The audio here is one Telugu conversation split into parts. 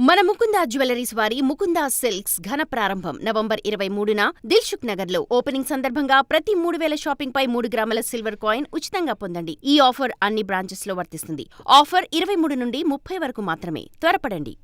మన ముకుందా జ్యువెలరీస్ వారి ముకుందా సిల్క్స్ ఘన ప్రారంభం నవంబర్ 23న దిల్సుఖ్ నగర్ లో ఓపెనింగ్ సందర్భంగా ప్రతి 3000 షాపింగ్ పై 3 గ్రాముల సిల్వర్ కాయిన్ ఉచితంగా పొందండి. ఈ ఆఫర్ అన్ని బ్రాంచెస్ లో వర్తిస్తుంది. ఆఫర్ 23 నుండి 30 వరకు మాత్రమే. త్వరపడండి.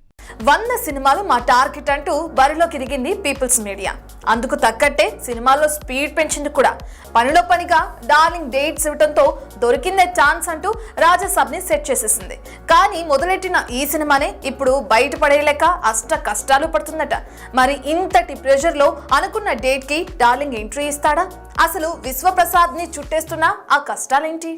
100 సినిమాలు మా టార్గెట్ అంటూ బరిలోకి దిగింది పీపుల్స్ మీడియా. అందుకు తగ్గట్టే సినిమాల్లో స్పీడ్ పెంచింది కూడా. పనిలో పనిగా డార్లింగ్ డేట్స్ ఇవ్వడంతో దొరికిందే ఛాన్స్ అంటూ రాజాసాబ్ ని సెట్ చేసేసింది. కానీ మొదలెట్టిన ఈ సినిమానే ఇప్పుడు బయటపడేయలేక అష్ట కష్టాలు పడుతుందట. మరి ఇంతటి ప్రెషర్ లో అనుకున్న డేట్ కి డార్లింగ్ ఎంట్రీ ఇస్తాడా? అసలు విశ్వప్రసాద్ ని చుట్టేస్తున్న ఆ కష్టాలేంటి?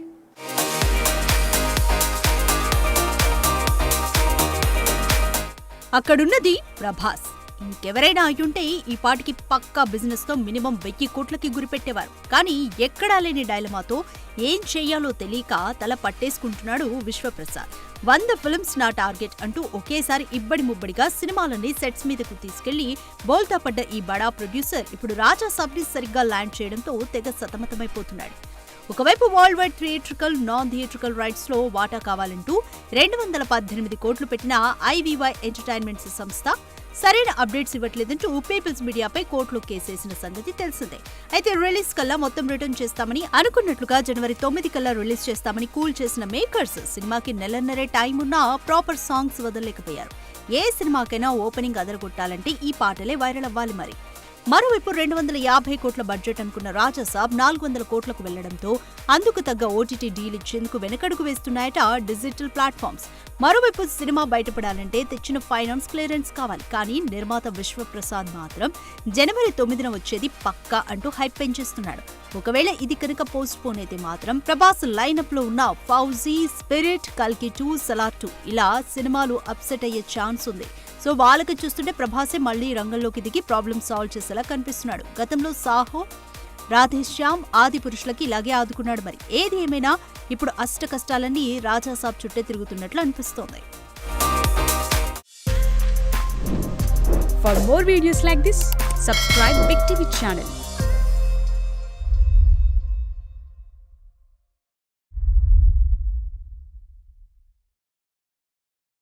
అక్కడున్నది ప్రభాస్. ఇంకెవరైనా అయ్యుంటే ఈ పాటికి పక్కా బిజినెస్ తో మినిమం 1000 కోట్లకి గురిపెట్టేవారు. కానీ ఎక్కడా లేని డైలమాతో ఏం చెయ్యాలో తెలియక తల పట్టేసుకుంటున్నాడు విశ్వప్రసాద్. 100 ఫిల్మ్స్ నా టార్గెట్ అంటూ ఒకేసారి ఇబ్బడి ముబ్బడిగా సినిమాలని సెట్స్ మీదకు తీసుకెళ్లి బోల్తా పడ్డ ఈ బడా ప్రొడ్యూసర్ ఇప్పుడు రాజాసాబ్ ని సరిగ్గా ల్యాండ్ చేయడంతో తెగ సతమతమైపోతున్నాడు. ఒకవైపు world wide theatrical, non theatrical rights లో వాటా కావాలంటూ 218 కోట్లు పెట్టిన ఐవీవై ఎంటర్టైన్మెంట్స్ సంస్థ సరైన అప్డేట్స్ ఇవ్వట్లేదంటూ పీపుల్స్ మీడియాపై కోర్టులో కేసేసిన సంగతి తెలిసిందే. అయితే రిలీజ్ కల్లా మొత్తం రిటర్న్ చేస్తామని అనుకున్నట్లుగా జనవరి 9 కల్లా రిలీజ్ చేస్తామని కూల్ చేసిన మేకర్స్ సినిమాకి నెలన్నరే టైం ఉన్నా ప్రాపర్ సాంగ్స్ వదలలేకపోయారు. ఏ సినిమాకైనా ఓపెనింగ్ అదరగొట్టాలంటే ఈ పాటలే వైరల్ అవ్వాలి. మరి మరోవైపు 250 కోట్ల బడ్జెట్ అనుకున్న రాజాసాబ్ 400 కోట్లకు వెళ్లడంతో అందుకు తగ్గ ఓటీటీ డీల్ ఇచ్చేందుకు వెనకడుగు వేస్తున్నాయట డిజిటల్ ప్లాట్ఫామ్స్. మరోవైపు సినిమా బయటపడాలంటే తెచ్చిన ఫైనాన్స్ క్లియరెన్స్ కావాలి. కానీ నిర్మాత విశ్వప్రసాద్ మాత్రం జనవరి 9న వచ్చేది పక్కా అంటూ హైప్ పెంచేస్తున్నాడు. ఒకవేళ ఇది కనుక పోస్ట్ పోన్ అయితే మాత్రం ప్రభాస్ లైనప్ లో ఉన్న ఫౌజీ, స్పిరిట్, కల్కి 2, సలార్ 2 ఇలా సినిమాలు అప్సెట్ అయ్యే ఛాన్స్ ఉంది. సో వాళ్ళకి చూస్తుంటే ప్రభాసే మళ్లీ రంగంలోకి దిగి ప్రాబ్లం సాల్వ్ చేసేలా కనిపిస్తున్నాడు. గతంలో సాహో, రాధేశ్యామ్, ఆది పురుషులకి ఇలాగే ఆదుకున్నాడు. మరి ఏది ఏమైనా ఇప్పుడు అష్ట కష్టాలన్నీ రాజాసాబ్ చుట్టే తిరుగుతున్నట్లు అనిపిస్తోంది. For more videos like this, subscribe Big TV channel.